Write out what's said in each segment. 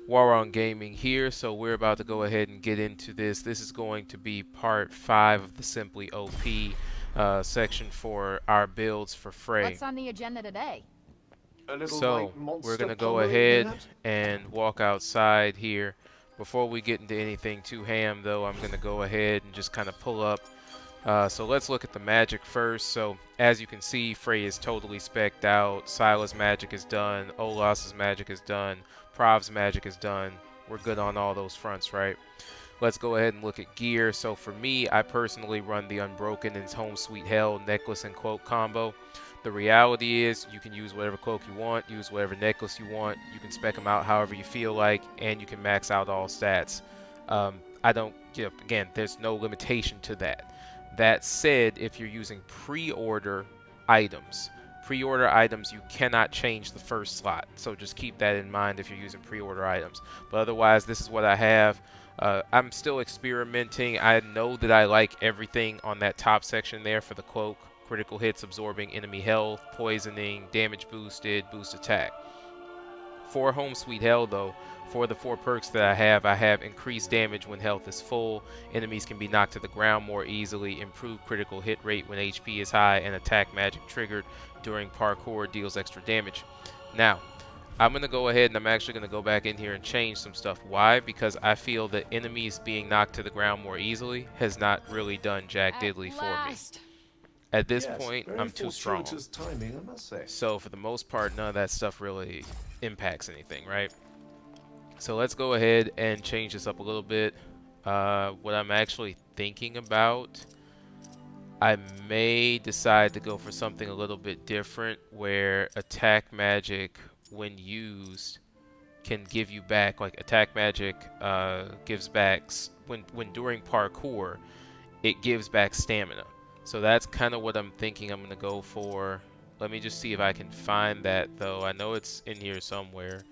Waron Gaming here, so we're about to go ahead and get into this. This is going to be part 5 of the Simply OP section for our builds for Frey. What's on the agenda today? A little So, like we're monster going to go pummeling, ahead perhaps? and walk outside here. Before we get into anything too ham, though, I'm going to go ahead and just kind of pull up. So let's look at the magic first. So as you can see, Frey is totally specced out. Silas' magic is done. Olas's magic is done. Prav's magic is done. We're good on all those fronts, right? Let's go ahead and look at gear. So for me, I personally run the Unbroken and Home Sweet Hell necklace and cloak combo. The reality is you can use whatever cloak you want, use whatever necklace you want. You can spec them out however you feel like, and you can max out all stats. I don't, again, there's no limitation to that. That said, if you're using pre-order items, you cannot change the first slot. So just keep that in mind if you're using pre-order items. But otherwise, this is what I have. I'm still experimenting. I know that I like everything on that top section there for the cloak. Critical hits, absorbing enemy health, poisoning, damage boosted, boost attack. For Home Sweet Hell, though, for the 4 perks that I have increased damage when health is full, enemies can be knocked to the ground more easily, improved critical hit rate when HP is high, and attack magic triggered during parkour deals extra damage. Now, I'm going to go ahead and I'm actually going to go back in here and change some stuff. Why? Because I feel that enemies being knocked to the ground more easily has not really done jack diddly for me. At this point, very I'm too strong. Timing, I must say. So for the most part, none of that stuff really impacts anything, right? So let's go ahead and change this up a little bit. What I'm actually thinking about, I may decide to go for something a little bit different where attack magic, when used, can give you back, like attack magic gives back, when during parkour, it gives back stamina. So that's kind of what I'm thinking I'm going to go for. Let me just see if I can find that, though. I know it's in here somewhere.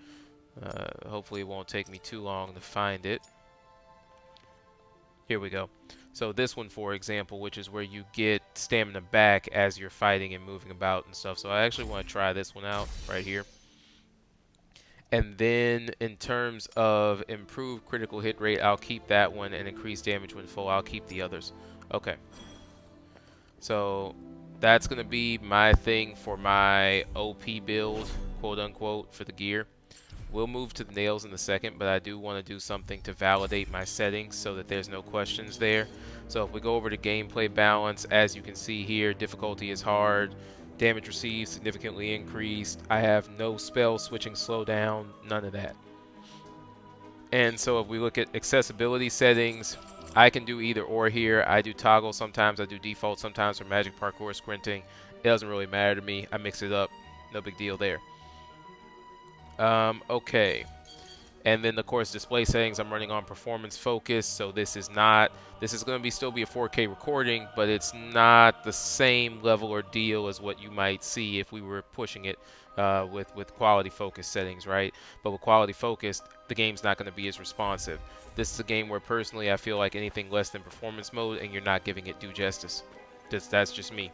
Hopefully it won't take me too long to find it. Here we go. So this one, for example, which is where you get stamina back as you're fighting and moving about and stuff. So I actually want to try this one out right here. And then in terms of improved critical hit rate, I'll keep that one, and increased damage when full, I'll keep the others. Okay. So that's going to be my thing for my OP build, quote unquote, for the gear. We'll move to the nails in a second, but I do want to do something to validate my settings so that there's no questions there. So if we go over to gameplay balance, as you can see here, difficulty is hard, damage received significantly increased. I have no spell switching slowdown, none of that. And so if we look at accessibility settings, I can do either or here. I do toggle sometimes, I do default sometimes for magic, parkour, sprinting. It doesn't really matter to me. I mix it up, no big deal there. Okay. And then of course display settings, I'm running on performance focus, so this is going to still be a 4K recording, but it's not the same level or deal as what you might see if we were pushing it with quality focus settings, right? But with quality focus, the game's not going to be as responsive. This is a game where personally I feel like anything less than performance mode and you're not giving it due justice. That's just me.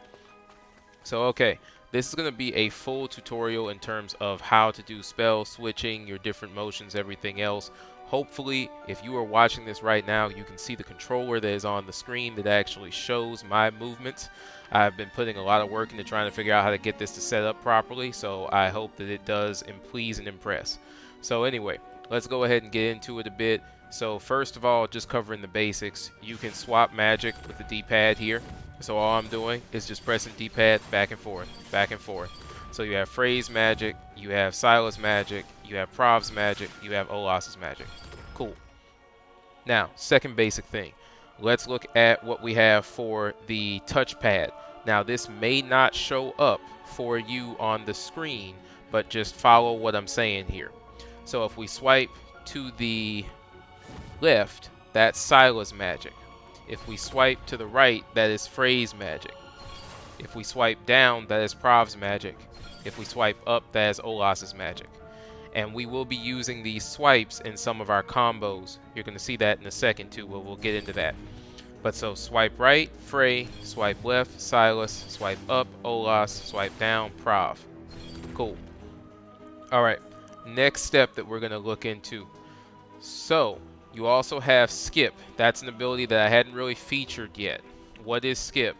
So okay, this is going to be a full tutorial in terms of how to do spell switching, your different motions, everything else. Hopefully, if you are watching this right now, you can see the controller that is on the screen that actually shows my movements. I've been putting a lot of work into trying to figure out how to get this to set up properly, so I hope that it does and please and impress. So anyway, let's go ahead and get into it a bit. So first of all, just covering the basics, you can swap magic with the D-pad here. So all I'm doing is just pressing D-pad back and forth, back and forth. So you have Frey's magic, you have Silas' magic, you have Prav's magic, you have Olas's magic. Cool. Now, second basic thing. Let's look at what we have for the touchpad. Now, this may not show up for you on the screen, but just follow what I'm saying here. So if we swipe to the left, that's Silas' magic. If we swipe to the right, that is Frey's magic. If we swipe down, that is Prav's magic. If we swipe up, that is Olas's magic. And we will be using these swipes in some of our combos. You're going to see that in a second too, but we'll get into that. But so swipe right, Frey, swipe left, Silas, swipe up, Olas, swipe down, Prav. Cool. Alright, next step that we're going to look into. So, you also have skip. That's an ability that I hadn't really featured yet. What is skip?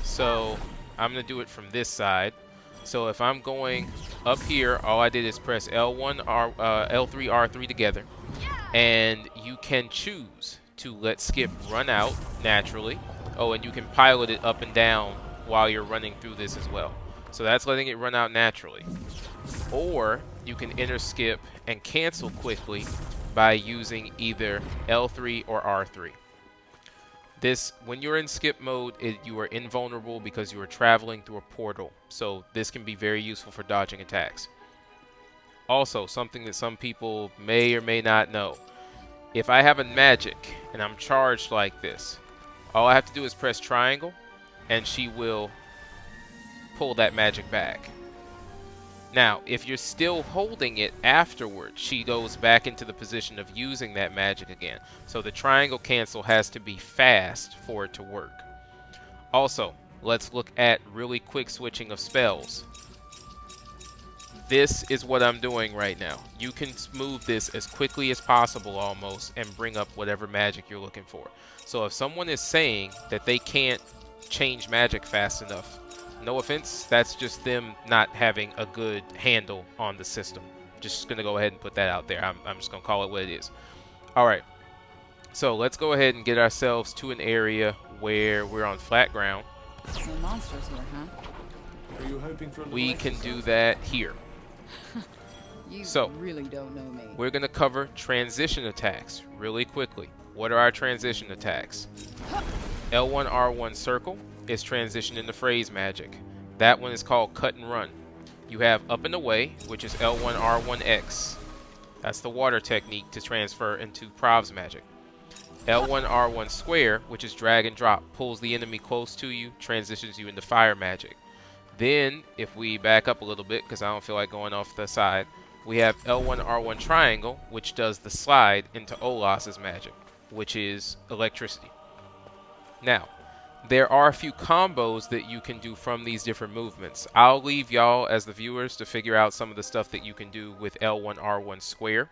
So, I'm going to do it from this side. So, if I'm going up here, all I did is press L1, L3, R3 together. And you can choose to let skip run out naturally. Oh, and you can pilot it up and down while you're running through this as well. So that's letting it run out naturally. Or you can enter skip and cancel quickly by using either L3 or R3. This, when you're in skip mode, you are invulnerable because you are traveling through a portal. So this can be very useful for dodging attacks. Also, something that some people may or may not know. If I have a magic and I'm charged like this, all I have to do is press triangle and she will pull that magic back. Now, if you're still holding it afterwards, she goes back into the position of using that magic again. So the triangle cancel has to be fast for it to work. Also, let's look at really quick switching of spells. This is what I'm doing right now. You can move this as quickly as possible almost and bring up whatever magic you're looking for. So if someone is saying that they can't change magic fast enough, no offense, that's just them not having a good handle on the system. Just going to go ahead and put that out there. I'm just going to call it what it is. Alright, so let's go ahead and get ourselves to an area where we're on flat ground. No monsters here, huh? Are you hoping for a We can do that here. You So, really don't know me. We're going to cover transition attacks really quickly. What are our transition attacks? L1, R1 circle is transition into Frey's magic. That one is called cut and run. You have up and away, which is L1, R1 X. That's the water technique to transfer into Prav's magic. L1, R1 square, which is drag and drop, pulls the enemy close to you, transitions you into fire magic. Then, if we back up a little bit, because I don't feel like going off the side, we have L1, R1 triangle, which does the slide into Olas's magic, which is electricity. Now, there are a few combos that you can do from these different movements. I'll leave y'all as the viewers to figure out some of the stuff that you can do with L1, R1 square,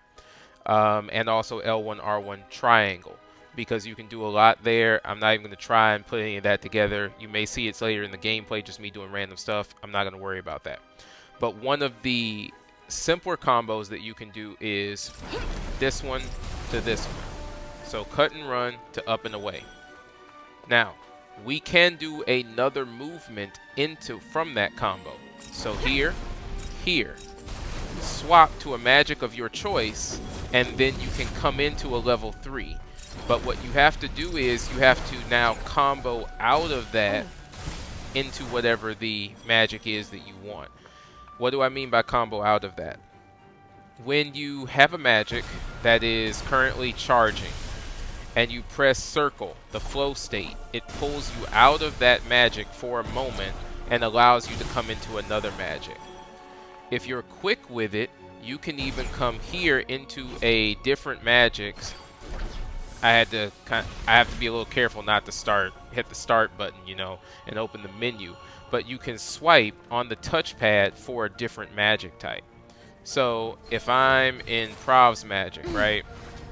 and also L1, R1 triangle, because you can do a lot there. I'm not even going to try and put any of that together. You may see it's later in the gameplay, just me doing random stuff. I'm not going to worry about that. But one of the simpler combos that you can do is this one to this one. So cut and run to up and away. Now, we can do another movement from that combo. So here, swap to a magic of your choice, and then you can come into a level 3. But what you have to do is you have to now combo out of that into whatever the magic is that you want. What do I mean by combo out of that? When you have a magic that is currently charging and you press circle, the flow state, it pulls you out of that magic for a moment and allows you to come into another magic. If you're quick with it, you can even come here into a different magics. I have to be a little careful not to hit the start button, you know, and open the menu. But you can swipe on the touchpad for a different magic type. So if I'm in Prav's magic, right,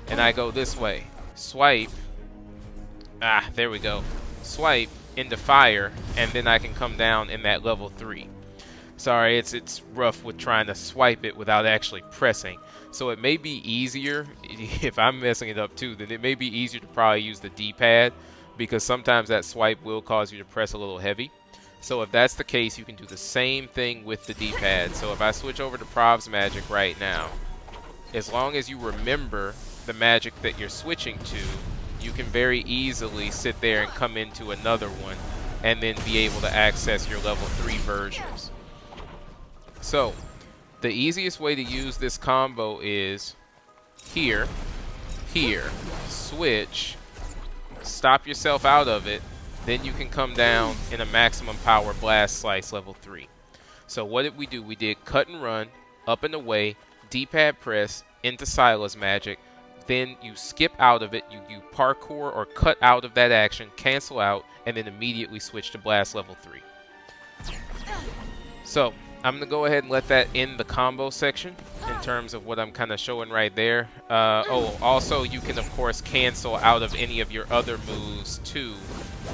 and I go this way, swipe, there we go, swipe into fire, and then I can come down in that level 3. Sorry, it's rough with trying to swipe it without actually pressing. So it may be easier, if I'm messing it up too, then it may be easier to probably use the D-pad, because sometimes that swipe will cause you to press a little heavy. So if that's the case, you can do the same thing with the D-pad. So if I switch over to Prav's magic right now, as long as you remember the magic that you're switching to, you can very easily sit there and come into another one and then be able to access your level 3 versions. So the easiest way to use this combo is here, switch, stop yourself out of it, then you can come down in a maximum power blast slice level 3. So what did we do? We did cut and run, up and away, D-pad press, into Silas magic, then you skip out of it, you parkour or cut out of that action, cancel out, and then immediately switch to blast level 3. So I'm going to go ahead and let that end the combo section in terms of what I'm kind of showing right there. Oh, also you can of course cancel out of any of your other moves too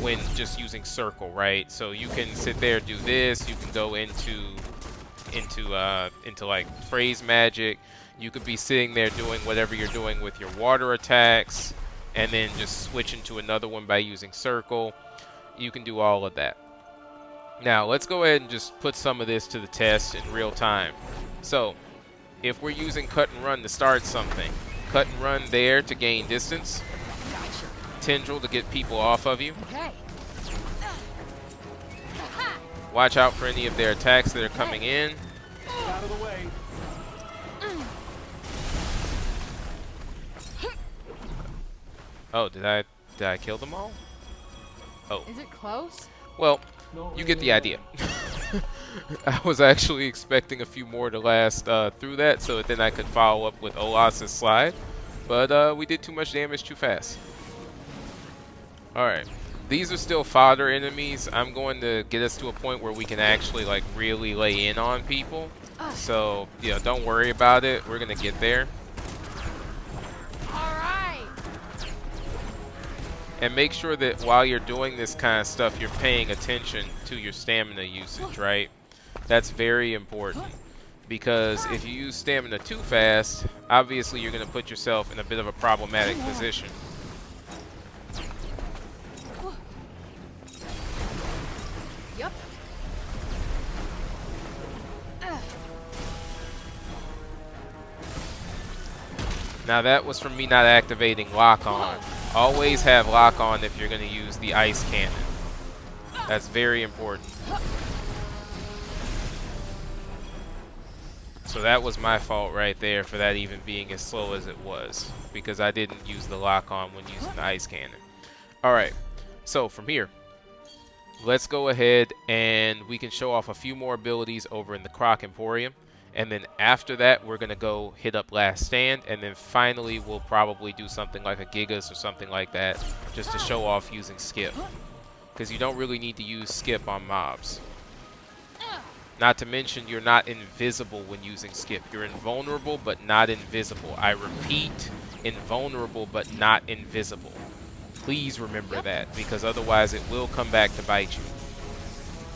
when just using circle, right? So you can sit there, do this, you can go into like Frey's magic. You could be sitting there doing whatever you're doing with your water attacks and then just switch into another one by using circle. You can do all of that. Now, let's go ahead and just put some of this to the test in real time. So, if we're using cut and run to start something, cut and run there to gain distance, tendril to get people off of you. Okay. Watch out for any of their attacks that are coming in. Get out of the way. Oh, did I kill them all? Oh, Is it close? well, you get the idea. I was actually expecting a few more to last through that so that then I could follow up with Olas's slide. But we did too much damage too fast. Alright. These are still fodder enemies. I'm going to get us to a point where we can actually like really lay in on people. So, yeah, don't worry about it. We're going to get there. Alright. And make sure that while you're doing this kind of stuff, you're paying attention to your stamina usage, right? That's very important. Because if you use stamina too fast, obviously you're going to put yourself in a bit of a problematic position. Yep. Now that was from me not activating lock on. Always have lock on if you're going to use the ice cannon. That's very important. So that was my fault right there for that even being as slow as it was, because I didn't use the lock on when using the ice cannon. Alright, so from here, let's go ahead and we can show off a few more abilities over in the Croc Emporium. And then after that, we're going to go hit up Last Stand. And then finally, we'll probably do something like a Gigas or something like that, just to show off using Skip. Because you don't really need to use Skip on mobs. Not to mention, you're not invisible when using Skip. You're invulnerable, but not invisible. I repeat, invulnerable, but not invisible. Please remember that, because otherwise it will come back to bite you.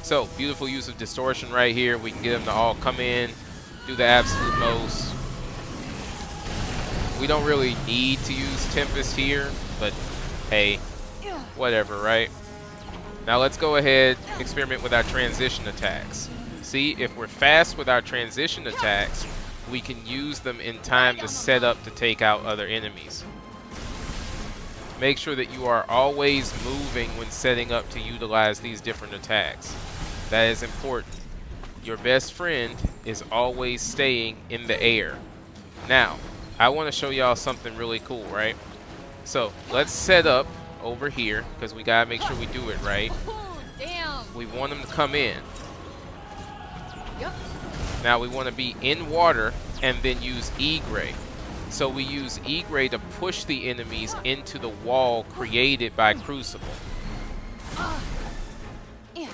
So, beautiful use of distortion right here. We can get them to all come in, do the absolute most. We don't really need to use Tempest here, but hey, whatever, right? Now let's go ahead, experiment with our transition attacks. See, if we're fast with our transition attacks, we can use them in time to set up to take out other enemies. Make sure that you are always moving when setting up to utilize these different attacks. That is important. Your best friend is always staying in the air. Now, I want to show y'all something really cool, right? So, let's set up over here, because we gotta make sure we do it right. Oh, damn. We want them to come in. Yep. Now we want to be in water and then use E-Gray. So we use E-Gray to push the enemies into the wall created by Crucible. Yeah.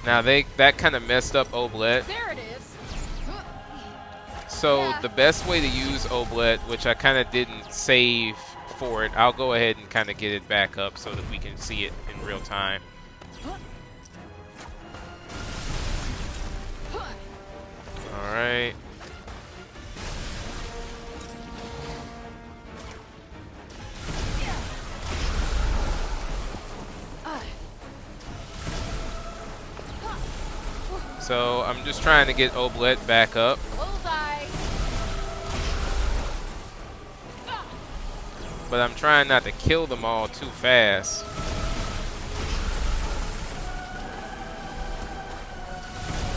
Now that kind of messed up Oblet. There it is. So Yeah. the best way to use Oblet, which I kind of didn't save for it, I'll go ahead and kind of get it back up so that we can see it in real time. Alright. So I'm just trying to get Oblet back up. Bullseye. But I'm trying not to kill them all too fast.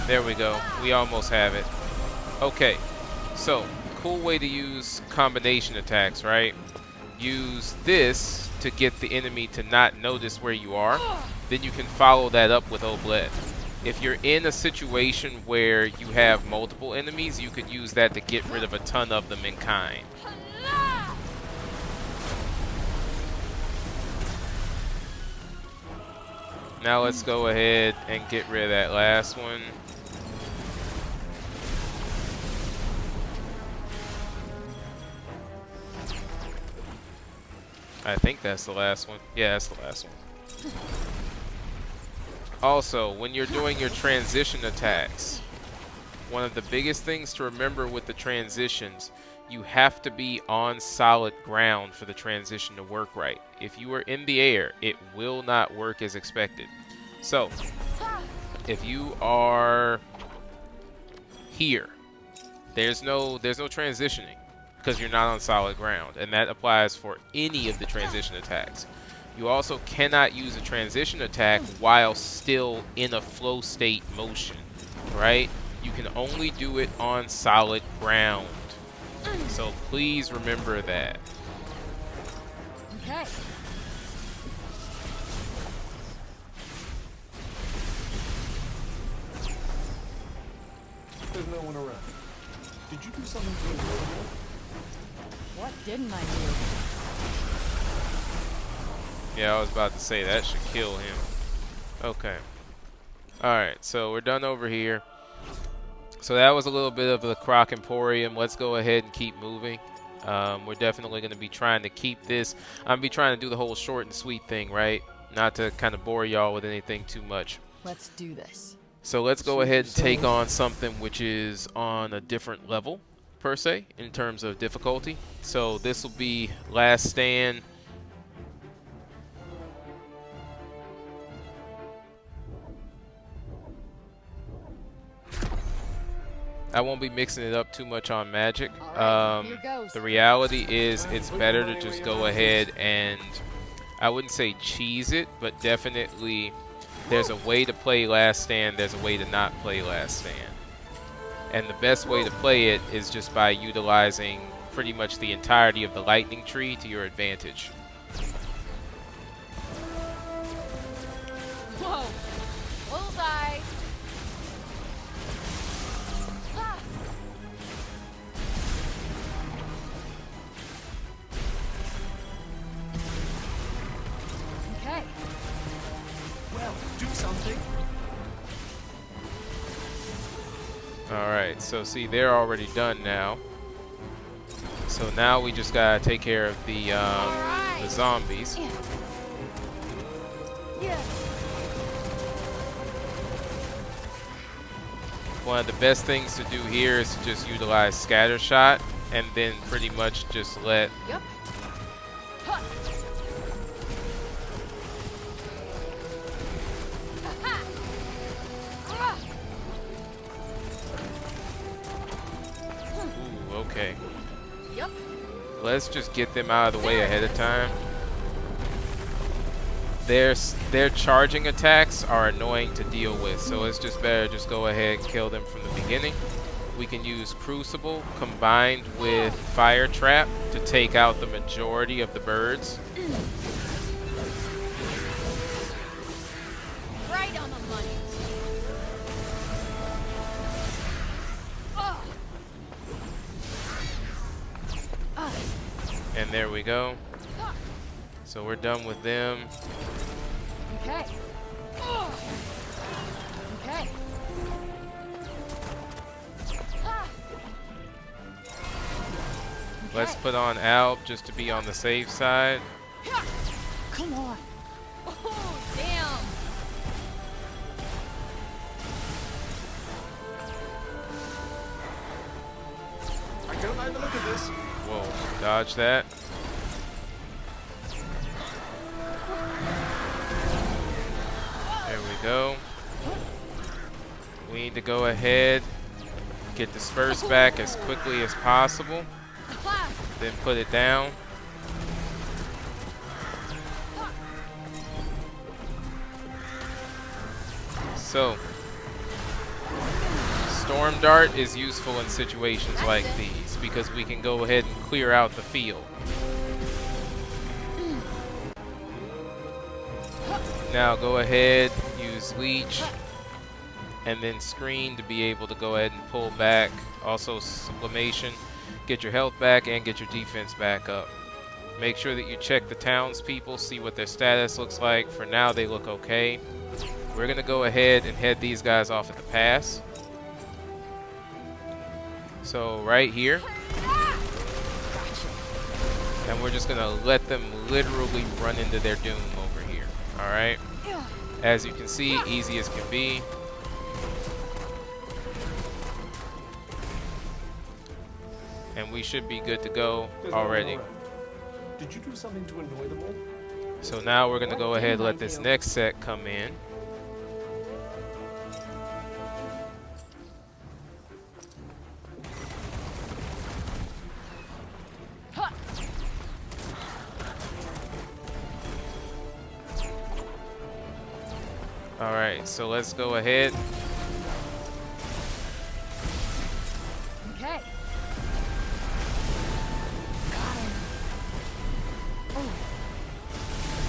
There we go. We almost have it. Okay. So, cool way to use combination attacks, right? Use this to get the enemy to not notice where you are. Then you can follow that up with Oblet. If you're in a situation where you have multiple enemies, you could use that to get rid of a ton of them in kind. Now let's go ahead and get rid of that last one. I think that's the last one. Yeah, that's the last one. Also, when you're doing your transition attacks, one of the biggest things to remember with the transitions, you have to be on solid ground for the transition to work right. If you are in the air, it will not work as expected. So, if you are here, there's no transitioning because you're not on solid ground, and that applies for any of the transition attacks. You also cannot use a transition attack while still in a flow state motion, right? You can only do it on solid ground. So please remember that. Okay. There's no one around. Did you do something to the girl? What didn't I do? Yeah, I was about to say that should kill him. Okay. Alright, so we're done over here. So that was a little bit of the Croc Emporium. Let's go ahead and keep moving. We're definitely going to be trying to keep this. I'm going to be trying to do the whole short and sweet thing, right? Not to kind of bore y'all with anything too much. Let's do this. So let's go ahead and take on something which is on a different level, per se, in terms of difficulty. So this will be Last Stand. I won't be mixing it up too much on magic. All right, here goes. The reality is it's better to just go ahead and, I wouldn't say cheese it, but definitely there's a way to play Last Stand, there's a way to not play Last Stand. And the best way to play it is just by utilizing pretty much the entirety of the lightning tree to your advantage. Whoa. Bullseye. Ah. Okay. Well, do something. Alright, so see, they're already done now. So now we just gotta take care of the zombies. Yeah. One of the best things to do here is to just utilize Scatter Shot and then pretty much just let Yep. Huh. Ha-ha. Ah. Ooh, okay. Yep. Let's just get them out of the way ahead of time. Their charging attacks are annoying to deal with, so it's just better just go ahead and kill them from the beginning. We can use Crucible combined with Fire Trap to take out the majority of the birds. Right on the money. Oh. And there we go. Ah. So we're done with them. Okay. Oh. Okay. Ah. Let's put on Alb just to be on the safe side. Come on. Oh, damn. I don't like the look of this. Whoa, dodge that. There we go. We need to go ahead, get dispersed back as quickly as possible, Ah. then put it down. So, Storm Dart is useful in situations like these because we can go ahead and clear out the field. Now go ahead, use Leech, and then Screen to be able to go ahead and pull back. Also Sublimation, get your health back and get your defense back up. Make sure that you check the townspeople, see what their status looks like. For now, they look okay. We're gonna go ahead and head these guys off at the pass. So right here. And we're just gonna let them literally run into their doom over here. Alright? As you can see, easy as can be. And we should be good to go already. Did you do something to annoy them all? So now we're gonna go ahead and let didn't I this do? next set come in. Alright, so let's go ahead. Okay.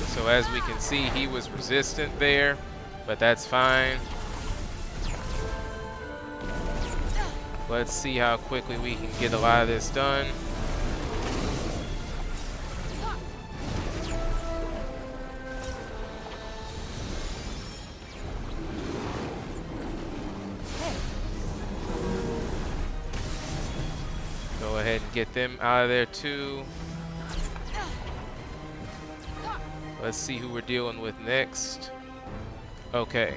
So as we can see, he was resistant there, but that's fine. Let's see how quickly we can get a lot of this done. Go ahead and get them out of there too. Let's see who we're dealing with next. Okay.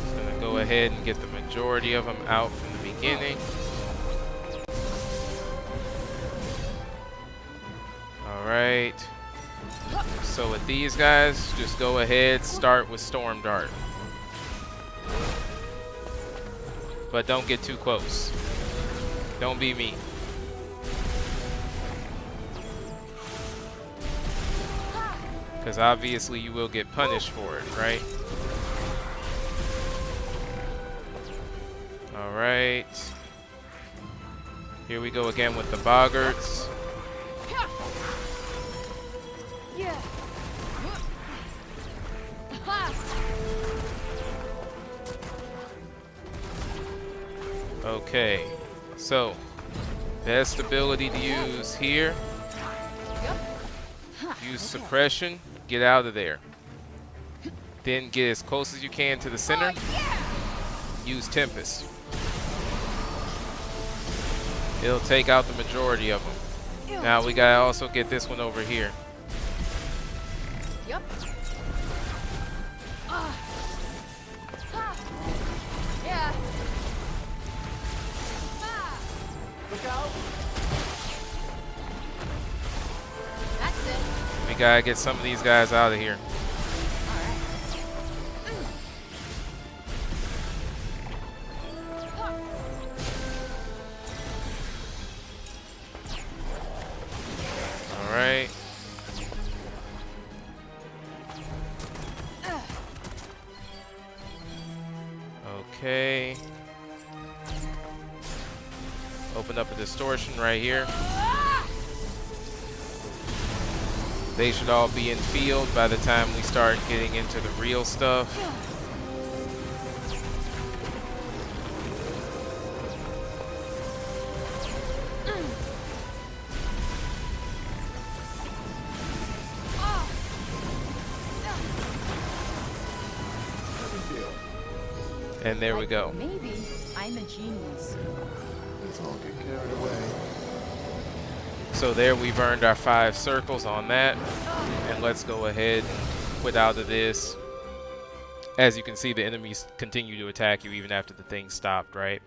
Just gonna go ahead and get the majority of them out from the beginning. Alright. So with these guys, just go ahead, start with Storm Dart. But don't get too close. Don't be me. Because obviously you will get punished for it, right? Alright. Here we go again with the Boggarts. Yeah. Okay. So, best ability to use here. Use suppression. Get out of there. Then get as close as you can to the center. Use Tempest. It'll take out the majority of them. Now we gotta also get this one over here. Yep. Yeah. Look out! That's it. We gotta get some of these guys out of here. Alright. Okay. Open up a distortion right here. They should all be in field by the time we start getting into the real stuff. And there we go. Maybe I'm a genius. Let's all get carried away. So there we've earned our 5 circles on that. And let's go ahead and quit out of this. As you can see, the enemies continue to attack you even after the thing stopped, right?